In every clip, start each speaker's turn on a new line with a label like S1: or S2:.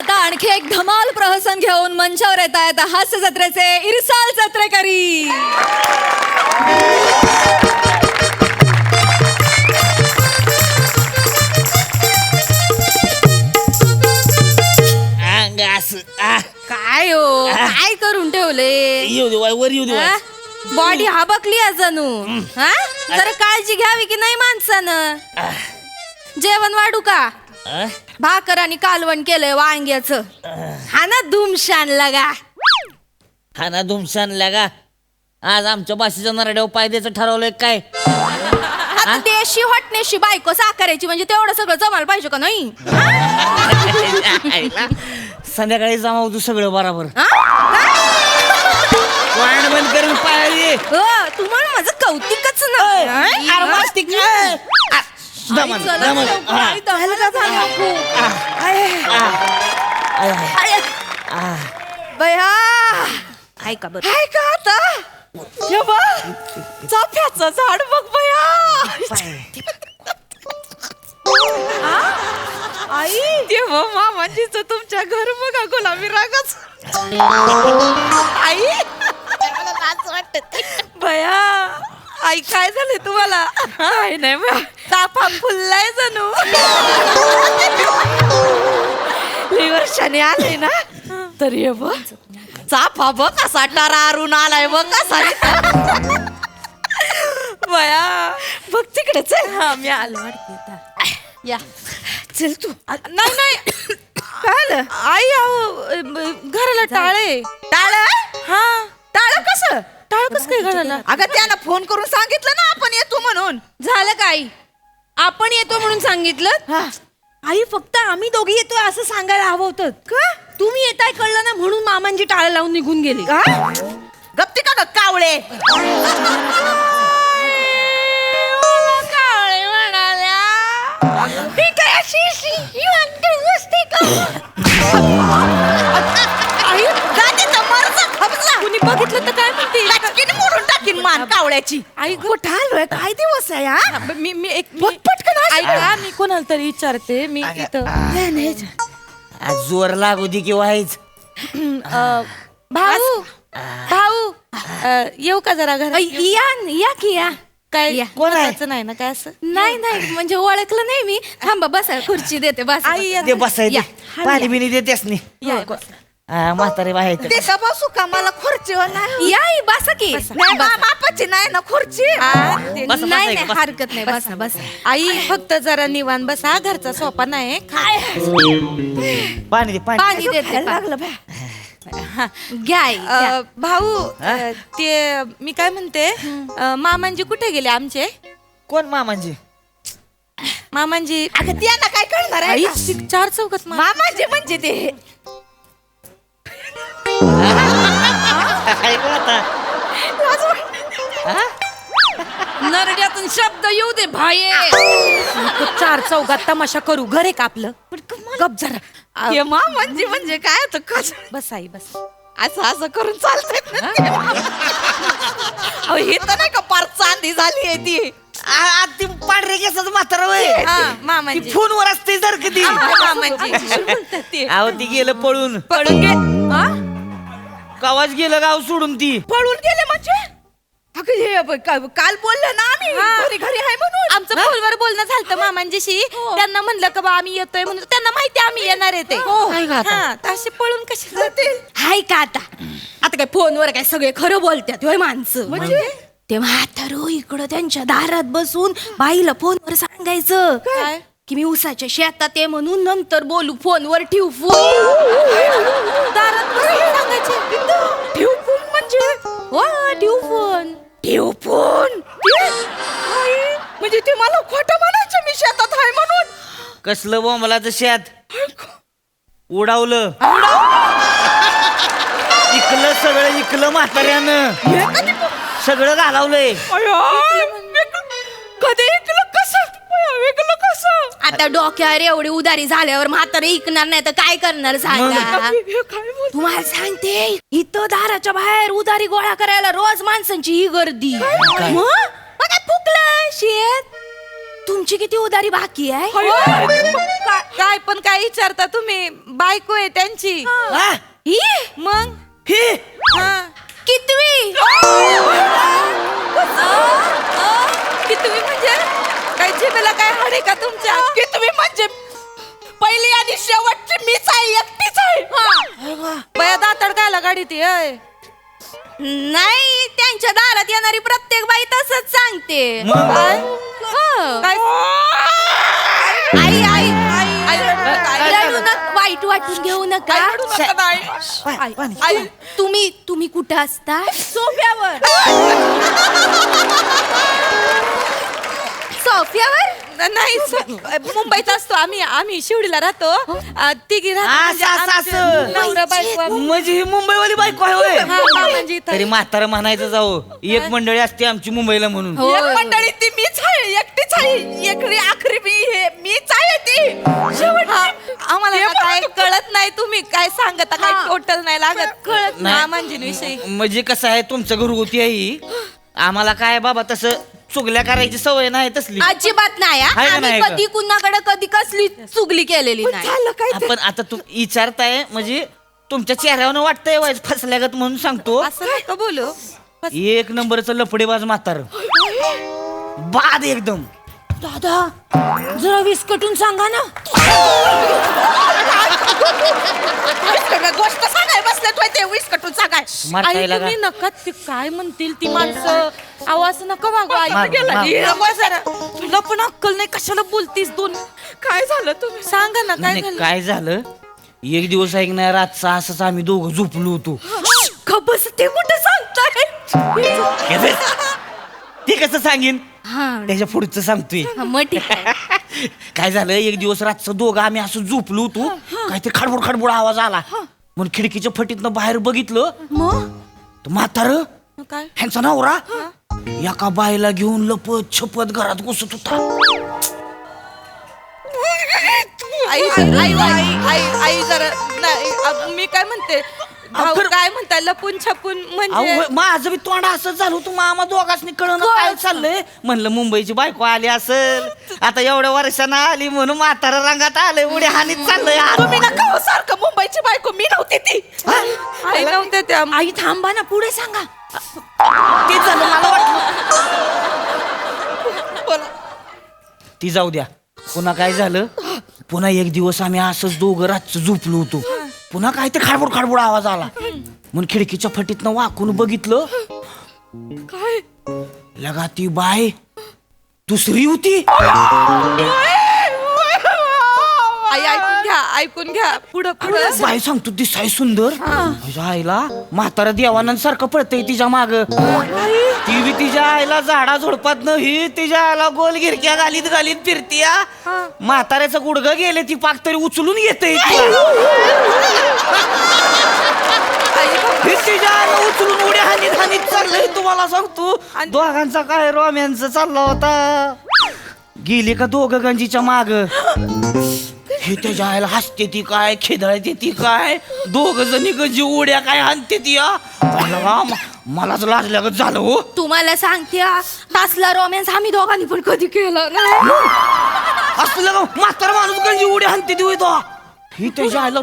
S1: आता आणखी एक धमाल प्रहसन घेऊन मंचावर येत आहेत हास्य जत्रेचे इरसाल जत्रेकरी. काय हो काय करून ठेवले
S2: येऊ दे वर येऊ दे.
S1: बॉडी हाबकली जणू. हा जरा काळजी घ्यावी की नाही माणसानं. जेवण वाढू का? भाकर आणि कालवण केलंय वांग्याचं. हा ना धुमशान लगा.
S2: हा ना धुमशान लगा. आज आमच्या भाषेच्या नरड्यावर पाय द्यायचं ठरवलंय काय?
S1: आता देशी हटण्याशी बायको साकारायची म्हणजे तेवढं सगळं जमायला पाहिजे का नाही?
S2: संध्याकाळी जमाव तू सगळं बरोबर.
S1: हा?
S2: वाण बंद करून पाय.
S1: तुम्हाला माझं कौतिकच नाही. ऐका बरं ऐका आता चाफ्याचं झाड बघ बया. आई तेव्हा मामाजीच तुमच्या घर बघा गुलाबी रागाच. आई बया आई काय झालंय तुम्हाला? काय नाही बया तापा फुललाय जणू. लई वर्षाने आले ना तर ये बघ चाफा बघ कसा टरारून आलाय बघ कसा. बया बघ तिकडे चल. हा मी आलो वाटते. या चल तू. नाही नाही काय आई घराला टाळे. टाळ? हा टाळ कसं? टाळ कसं काय घराला? अगं त्यानं फोन करून सांगितलं ना आपण येतो म्हणून. झालं का आई? आपण येतो म्हणून सांगितलं? आई फक्त आम्ही दोघी येतोय असं सांगायला हवं होतं का? तुम्ही येताय कळलं ना म्हणून मामांची टाळ लावून निघून गेली. गप्ती का कावळे? कावळे म्हणाल्या मी काय अशी कुणी बघितलं तर काय म्हणते? मोडून टाकीन मान कावळ्याची. आई कुठं आलोय? काय दिवस आहे हा? मी एक पटकन ऐका मी कोणाला तरी विचारते. मी इथं
S2: जोर लागू दे की व्हायच.
S1: भाऊ भाऊ येऊ का जरा घर? या की या. काय कोणाचं नाही ना काय असं? नाही नाही म्हणजे ओळखलं नाही मी. थांबा बसा खुर्ची देते बस.
S2: ते बसाय पाणी बिनी देतेस नाही म्हातारे बाहेर.
S1: ते का बसू का? मला खुर्चीवर नाही. या बसा की. बापाची नाही ना खुर्ची. नाही हरकत नाही बसा बसा. आई फक्त जरा निवांत बसा. घरचा सोपा नाही.
S2: पाणी दे
S1: पाणी देते. लागलं घ्या भाऊ. ते मी काय म्हणते मामांजी कुठे गेले आमचे?
S2: कोण मामांजी?
S1: मामांजी त्यांना काय कळणार आहे? चार चौकात मामांजी म्हणजे ते नरड्यातून शब्द येऊ दे भाये. चार चौघात तमाशा करू. घर आहे का आपलं? गप जरा. मामांजी म्हणजे काय तर कस बस आई बस. असं असं करून चालतंय हे तर नाही का पार चांदी झाली आहे ती.
S2: ती पांढरे केसाचं म्हातारा
S1: मामांजी
S2: फोनवर असते जर कधी.
S1: मामांजी
S2: अहो ती गेलं पळून.
S1: पळून गे
S2: गावाच गेलं गाव सोडून. ती
S1: पळून गेले म्हणजे? काल बोललं ना आम्ही घरी घरी आहे म्हणून. आमचं फोनवर बोलणं झालं मामांजीशी. त्यांना म्हणलं का बा आम्ही येतोय म्हणून. त्यांना माहिती आम्ही येणार आहे ते. असे पळून कसे जातील? हाय का आता आता काय फोनवर काय सगळे खरं बोलतात होय माणसं. म्हणजे ते म्हातारो इकडं त्यांच्या दारात बसून बाईला फोनवर सांगायचं काय की मी उसाच्या शेतात आहे म्हणून नंतर बोलू फोनवर. ठेवू फोन दारात बसून सांगायचे. ठेवू फोन म्हणजे हो ठेवू फोन. ठेवू फोन म्हणजे ते मला खोटं म्हणायचं मी शेतात आहे म्हणून.
S2: कसलं बोंबलाचं शेत उडावलं. इकलं सगळं इकलं म्हाताऱ्यानं. सगळं घालवलंय.
S1: कधी इकलं कसं? आता डोक्यावर एवढी उदारी झाल्यावर म्हातारे ऐकणार नाही तर काय करणार सांगा? तुम्हाला सांगते इथं दाराच्या बाहेर उदारी गोळा करायला रोज माणसांची ही गर्दी. मग फुकलं शेत तुमची किती उदारी बाकी आहे काय पण काय विचारता तुम्ही बायको आहे त्यांची
S2: हा?
S1: मग
S2: हे
S1: कितवी कितवी म्हणजे काय जिभेला काय हाड आहे का तुमच्या कितवी म्हणजे पहिली आणि शेवटची मीच आहे एकटीच आहे बया दाताड कायला गाडी ती नाही त्यांच्या दारात येणारी प्रत्येक बाई तसंच सांगते काय आई आई रडू नका, वाईट वाटून घेऊ नका तुम्ही कुठं असता सोफ्यावर नाही मुंबईत असतो आम्ही शिवडीला राहतो तिघी
S2: म्हणजे ही मुंबईवाली बायको आहे होय?
S1: म्हणजे
S2: तरी म्हातारा म्हणायचं जाऊ एक मंडळी असते आमची मुंबईला म्हणून
S1: एक मंडळी ती मीच आहे एकटीच आहे एकरी आखरी मीच आहे ती आम्हाला काय कळत नाही तुम्ही काय सांगता काय टोटल नाही लागत कळत नाही म्हणजे विषयी
S2: म्हणजे कसं आहे तुमचं घरगुती आहे आम्हाला काय बाबा तसं चुगल्या करायची सवय नाही तसली
S1: अजिबात नाही आम्ही कधी कुणाकडे कधी कसली चुगली केलेली नाही
S2: आपण आता तू विचारताय म्हणजे तुमच्या चेहऱ्यावर वाटतंय वाईज फसल्यागत म्हणून सांगतो
S1: असं नका बोलू
S2: एक नंबरचं लफडेबाज म्हातार बाद एकदम
S1: दादा जरा विस्कटून सांगा ना गोष्ट सांगाय बसल्यात ते विस्कटून सांगाय तुम्ही नका ते काय म्हणतील ती माणसं आवाज नका वागवा तुला पण अक्कल नाही कशाला बोलतीस दोन काय झालं तुम्ही सांगा ना काय झालं
S2: काय झालं एक दिवस ऐकणार रातचा असंच आम्ही दोघं झोपलो होतो
S1: बस ते कुठे सांगताय
S2: ते कसं सांगेन त्याच्या पुढचं सांगतोय काय झालं एक दिवस रातचं दोघं आम्ही असं झोपलो होतो काहीतरी खडबड खडबड आवाज आला म्हणून खिडकीच्या फटीतनं बाहेर बघितलं तर म्हातार
S1: काय
S2: ह्यांचा नवरा एका बाईला घेऊन लपत छपत घरात घुसत होता आई जरा मी काय म्हणते काय म्हणताय लपून छपून म्हणजे माझं बी तोंड असं झालं होतं मामा दोघांनी कळलं काय चाललंय म्हणलं मुंबईची बायको आली असेल आता एवढ्या वर्षानं आली म्हणून म्हातारा रंगात आलंय उड्या हानीत चाललंय तुम्ही नका सारखं मुंबईची बायको मी नव्हती ती
S1: आई नव्हत्या त्या आई थांबा ना पुढे सांगा
S2: ते झालं मला वाटलं ती जाऊ द्या पुन्हा काय झालं पुन्हा एक दिवस आम्ही असंच दोघं रातचं झोपलो होतो पुन्हा काय ते खाडबोड खाडबोड आवाज आला म्हणून खिडकीच्या फटीतनं वाकून बघितलं
S1: काय
S2: लगा ती बाय दुसरी होती
S1: ऐकून घ्या पुढं पुढं
S2: बाई सांगतो दिसाय सुंदर तुझ्या आईला म्हातारा देवानंद सारखं पडतंय तिच्या माग ती बी तिच्या आईला झाडा झोडपात नाही तिच्या आईला गोल गिरक्या घालीत घालीत फिरतीया म्हाताऱ्याचं गुडघं गेले ती पाक तरी उचलून येते तिच्या आईला उचलून उड्या हानीत हानीत चाललंय तुम्हाला सांगतो दोघांचा काय रोमॅन्स चालला होता गेली का दोघं गंजीच्या माग हे त्याच्या आईला हसते ती काय खेदळते ती काय दोघ जणी गंजी उड्या काय हाणते ती मलाच लाजल्यागत झालं हो
S1: तुम्हाला सांगते तसला रोमॅन्स आम्ही दोघांनी पण कधी केलं नाही
S2: असलं म्हातारा माणूस गंजी उड्या हाणते ती तो ही त्याच्या आईला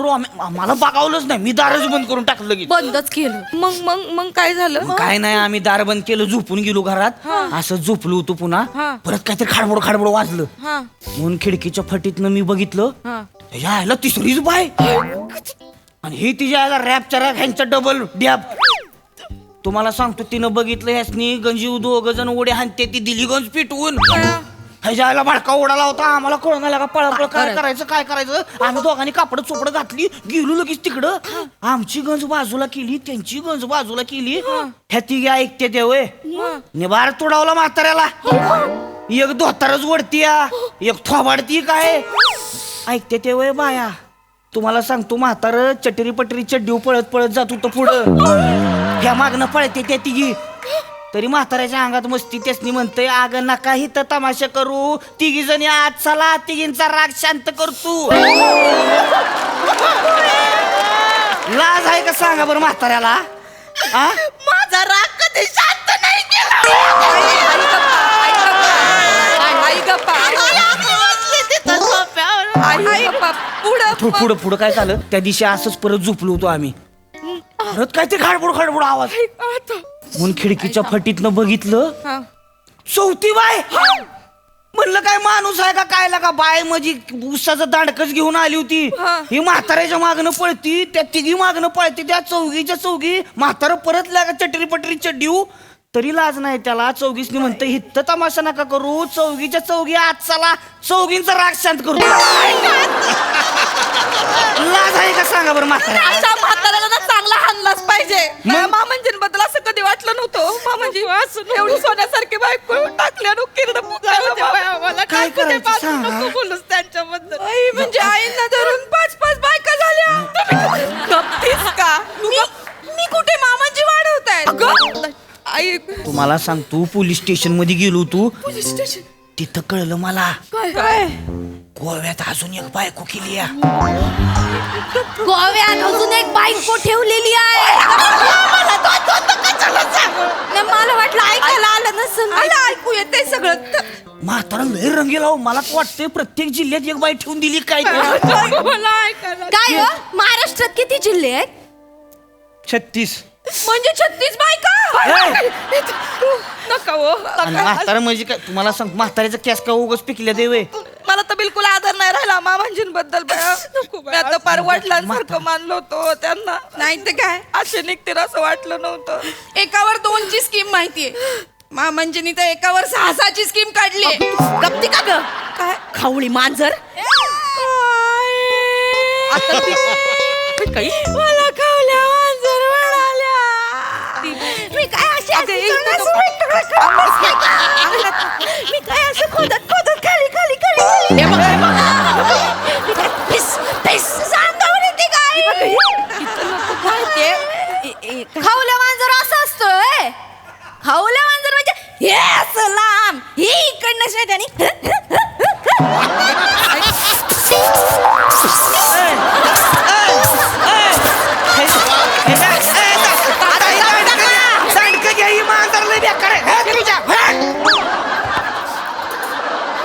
S2: मला बघावलंच नाही मी दारच बंद करून टाकलं लगेच
S1: बंदच केलं मग काय झालं
S2: काय नाही आम्ही दार बंद केलं झोपून गेलो घरात असं झोपलो होतो पुन्हा परत काहीतरी खाडबड खाडबड वाजलं म्हणून खिडकीच्या फटीतनं मी बघितलं त्याच्या आईला तिसरीच बाय आणि ही तिच्या आईला रॅपच्या रॅप ह्यांचा डबल डॅब तुम्हाला सांगतो तिनं बघितलं ह्यासनी गंजी दोघ जण उड्या हाणते ती दिली गंज पिटवून ह्याच्या आईला भडका उडाला होता आम्हाला कळून आला का पळापळ काय करायचं आम्ही दोघांनी कापड चोपड घातली गेलो लगेच तिकडं आमची गंज बाजूला केली त्यांची गंज बाजूला केली ह्या तिघे ऐकते ते वय निबार तुडावला म्हाताऱ्याला एक धोतारच वडती एक थोबाडती काय ऐकते ते वय बाया तुम्हाला सांगतो म्हातार चटरी पटरी चड्डी पळत पळत जात होतं पुढं ह्या मागणं पळते त्या तिघी तरी म्हाताऱ्याच्या अंगात मस्ती त्यासनी म्हणतोय आग नका ही तर तमाशा करू तिघी जणी आज चला तिघींचा राग शांत करतो लाज आहे का सांगा बरं म्हाताऱ्याला
S1: माझा राग कधी शांत नाही केला आई गप
S2: पुढं पुढं काय झालं त्या दिवशी असंच परत झोपलो होतो आम्ही. परत काहीतरी खाडबोड खाडबोड आवाज म्हणून खिडकीच्या फटीतनं बघितलं चौथी बाय. म्हणलं काय माणूस आहे का काय लागा बाय म्हणजे उसाचं दांडकच घेऊन आली होती. ही म्हाताऱ्याच्या मागणं पळती त्या तिघी मागणं पळती त्या चौघीच्या चौघी. म्हातारं परत लागा चटरी पटरी चड्डीऊ तरी लाज नाही त्याला. चौघीसनी म्हणतं हित्त तमाशा नका करू चौघीच्या चौघी आज चला चौघींचा राग शांत करू. लाज आहे का सांगा बरं म्हाताऱ्या.
S1: अशा म्हाताऱ्याला ना चांगला हाणलाच पाहिजे. मामांजींबद्दल असं कधी वाटलं नव्हतं. मामांजी एवढी सोन्यासारखी बायको टाकल्या किरण
S2: काय करायचं सांगा.
S1: बोलूस त्यांच्याबद्दल. म्हणजे आईंना धरून 5-5 बायका झाल्या. गप्पीस का मी कुठे मामांजी वाढवताय. आई
S2: तुम्हाला सांगतो पोलीस स्टेशन मध्ये गेलो तू
S1: पोलीस स्टेशन
S2: तिथं कळलं मला
S1: काय
S2: गोव्यात अजून एक बायको केली आहे.
S1: गोव्यात अजून एक बायको ठेवलेली आहे. मला वाटलं ऐकायला आलं नसेल. मला ऐकू येते सगळं.
S2: म्हातारा लय रंगीला हो. मला वाटतंय प्रत्येक जिल्ह्यात एक बाई ठेवून दिली काय.
S1: काय महाराष्ट्रात किती जिल्हे आहेत.
S2: 36
S1: म्हणजे 36 बायका. नका हो
S2: म्हातारा म्हणजे काय तुम्हाला सांग म्हाताऱ्याचा कॅस का उगाच पिकल्या देवे.
S1: मला तर बिलकुल आदर नाही राहिला मामांजींबद्दल. मी आता पार वडिलांसारखं मानलो होतो त्यांना. नाही तर काय असे निघतील असं वाटलं नव्हतं. एकावर 2ची स्कीम माहितीये. मामांजींनी तर एकावर 6ची स्कीम काढली. गप्ती का ग काय खावळी मांजर. काही मला खावल्या मांजर म्हणाल्या. मी काय असे मी काय असं खोदत खोदत खाली खाली खाली खावल्या मांजर असं असतोय. खावल्या मांजर म्हणजे हे असं लांब हे इकडनं शेजारी.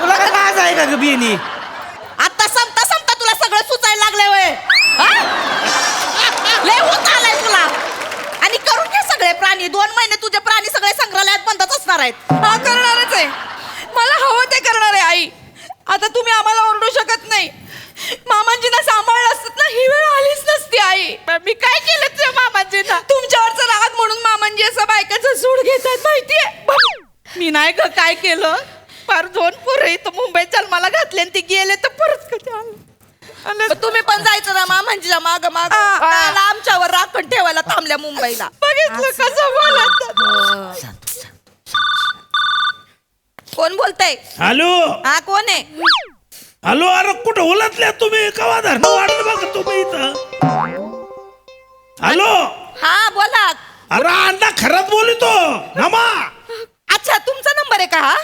S2: तुला काय लाज आहे का ग बियनी.
S1: आता संपता संपता तुला सगळं सुचायला लागलंय वय. लय होत आलाय तुला. आणि करून घे सगळे प्राणी. 2 महिने तुझे प्राणी सगळे संग्रहालयात बंदच असणार आहेत. हा करणारच आहे. मला हवं ते करणार आहे आई. आता तुम्ही आम्हाला ओरडू शकत नाही. मामांजींना सांभाळलं असत ना ही वेळ आलीच नसती आई. मी काय केलं तुझ्या मामांजींना. तुमच्यावरचा राग म्हणून मामांजी असं बायकाचं सूड घेतात माहितीये. मी नाही ग काय केलं. फार 2 पोरं इथं मुंबईत जन्माला घातले आणि ते गेले तर परत कधी आले. तुम्ही पण जायचं ना मामांजीच्या माग माग. आमच्यावर राखण ठेवायला थांबल्या मुंबईला. बघितलं कसं बोलत. कोण बोलताय.
S3: हॅलो
S1: हा कोण आहे.
S3: हॅलो अरे कुठं उलटल्या तुम्ही कवा धरणं वाढत बघा तुम्ही इथं. हॅलो
S1: हा बोला.
S3: अरे अंडा खरंच बोलितो नमा.
S1: अच्छा तुमचा नंबर आहे का हा.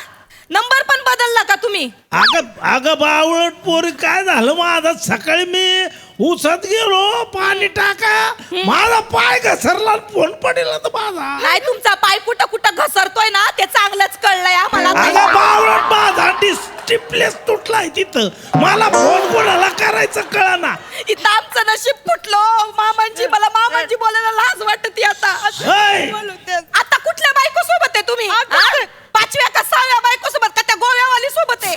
S1: नंबर पण बदलला का तुम्ही.
S3: अगं बावळट पोरी काय झालं माझा सकाळी मी उसात गेलो पाणी टाका माझा पाय घसरला फोन पडेल तर माझा.
S1: नाही तुमचा पाय कुठं कुठं घसरतोय ना ते चांगलंच कळलंय आम्हाला.
S3: अगं बावळट माझा डिस्प्लेस तुटलाय तिथं. मला फोन कोणाला करायचं कळना.
S1: इथं आमचं नशीब फुटलो. मामांजी मला मामांजी बोलायला लाज वाटते आता. आता कुठल्या बायको सोबत आहे तुम्ही. 5व्या का 6व्या बायको सोबत का त्या गोव्यावाली सोबत आहे.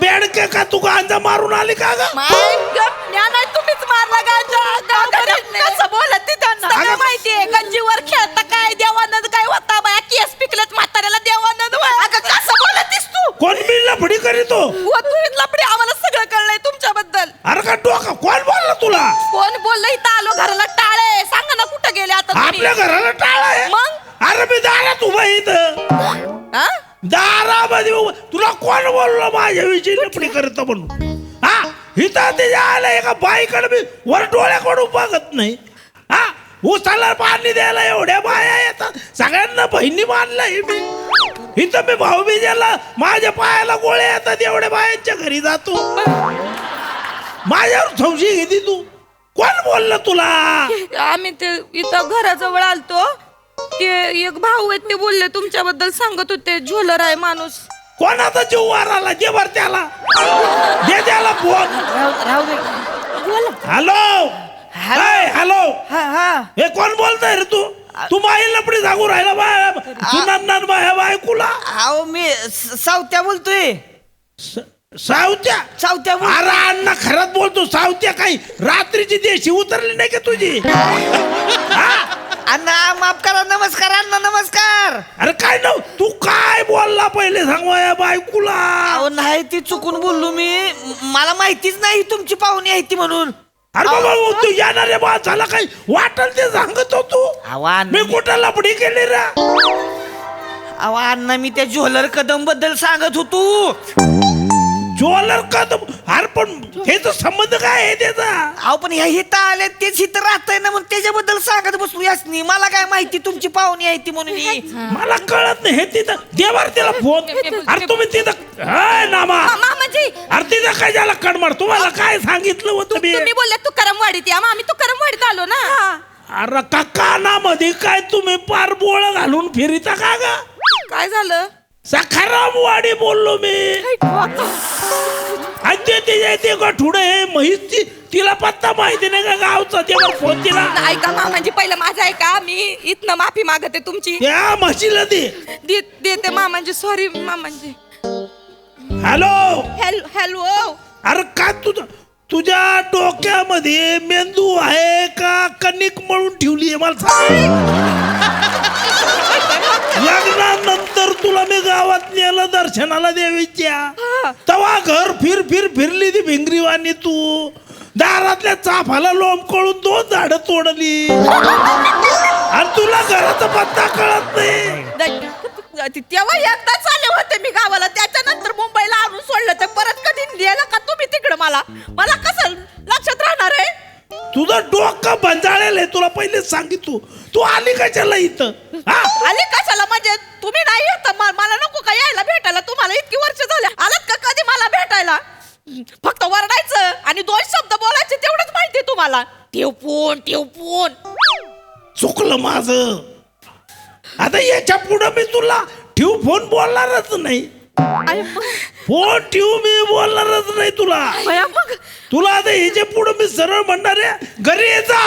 S3: बेडके का तू गांजा मारून आली का ग.
S1: नाही तुम्हीच मारला गांजा. कसं बोलत ते त्यांना सगळं माहितीये. गंजीवर खेळता काय देवानंद काय होता बाया केस पिकलेत म्हाताऱ्याला देवानंद. कसं बोलतीस तू.
S3: कोण मी लफडी करीतो.
S1: तू लपडी आम्हाला सगळं कळलंय तुमच्याबद्दल.
S3: अरे का डोका कोण बोलला तुला.
S1: कोण बोललं इथं आलो घराला टाळे. सांगा ना कुठं गेले आता तुम्ही?
S3: आपल्या घराला टाळा आहे.
S1: मग
S3: अरे मी दारात उभा इथं दारामध्ये तुला कोण बोललो माझ्याविषयी लपडी करत म्हणून. हा इथं त्याच्या आला एका बाईकडे मी वर डोळ्याकडून बघत नाही. हा उसाला पाणी द्यायला एवढ्या बाया येतात. सगळ्यांना बहिणी मानलंय मी. इथं मी भाऊबीजेला माझ्या पायाला गोळ्या येतात एवढ्या बायांच्या घरी जातो. माझ्यावर संशय घेते तू. कोण बोललं तुला.
S1: आम्ही ते इथं घराजवळ आलतो. ते एक भाऊ आहेत ते बोलले तुमच्याबद्दल सांगत होते. झोलर आहे माणूस.
S3: कोणाचा जीव वाराला दे बर त्याला दे त्याला फोन.
S2: राहू दे.
S3: हॅलो हॅलो
S2: हा
S3: हे कोण बोलतोय रे तू माई लपडी सांगू राहिला बाय सुनांना बायकुला.
S2: अहो मी सावत्या बोलतोय.
S3: सावत्या अरे अण्णा खरंच बोलतो. सावत्या काही रात्रीची देशी उतरली नाही का तुझी?
S2: अण्णा माफ करा. नमस्कार अण्णा. नमस्कार.
S3: अरे काय ना तू काय बोलला पहिले सांग माझ्या बायकुला.
S2: अहो नाही ती चुकून बोललो मी. मला माहितीच नाही तुमची पाहुणी आहे ती म्हणून.
S3: अरे बाबा तू येणारे बा झाला काही वाटल ते सांगत होतो. मी कुठं लपडी केली रे?
S2: अहो अण्णा मी त्या ज्वेलर कदम बद्दल सांगत होतो.
S3: ज्वेलर कदम? अरे पण हे तर संबंध काय आहे त्याचा?
S2: अहो पण ह्या हिथं आले तेच हिथं राहतंय ना, मग त्याच्याबद्दल सांगत बसलो यासनी. मला काय माहिती तुमची पाहुणी आहे ती म्हणून.
S3: मला कळत नाही. हे तिथं देवार तिला फोन. अरे तुम्ही तिथं हाय नामा
S1: मामाजी
S3: अरे तिथं काय झालं कडमड? तुम्हाला काय सांगितलं होतं मी?
S1: तुम्ही बोलले तू करमवाडीत या. मग आम्ही तू करमवाडीत आलो ना.
S3: अरे का कानामध्ये काय तुम्ही पार बोळ घालून फिरिता का ग?
S1: काय झालं?
S3: सखारामवाडी बोललो मी. आणि ते गठुडे हे म्हैसची तिला पत्ता माहिती नाही का गावचा? तेव्हा फोन तिला.
S1: ऐका मामाजी पहिलं माझं ऐका. मी इथनं माफी मागते तुमची.
S3: त्या म्हशीला दे.
S1: देते मामाजी. सॉरी मामाजी.
S3: Hello
S1: hello.
S3: अरे का तुझ्या डोक्यामध्ये मेंदू आहे का कणिक मळून ठेवली आहे मला सांग. लग्नानंतर तुला मी गावात नेलं दर्शनाला देवीच्या. तवा घर फिरली ती भिंगरीवाणी. तू दारातल्या चाफाला लोंबकळून 2 झाडं तोडली आणि तुला घराचा पत्ता कळत नाही.
S1: तेव्हा एकदाच आले होते मी गावाला. त्याच्यानंतर मुंबईला आणून सोडलं. तर परत कधी नेलं का तुम्ही तिकडं? मला कसं लक्षात राहणार आहे?
S3: तुझं डोकं बंजाळेल आहे. तुला पहिलेच सांगितलं. तू आली कशाला इथं?
S1: आली कशाला म्हणजे? तुम्ही नाही येत. मला नको का यायला भेटायला? तुम्हाला इतकी वर्ष झाले आलात का कधी मला भेटायला? फक्त वरडायचं आणि 2 शब्द बोलायचे तेवढंच माहिती तुम्हाला. ठेव फोन.
S3: चुकलं माझं. आता याच्या पुढं मी तुला ठेव फोन बोलणारच नाही. फोन ठेवू मी बोलणारच नाही तुला.
S1: मग
S3: तुला आता ह्याच्या पुढं मी सरळ म्हणणार आहे घरी ये जा.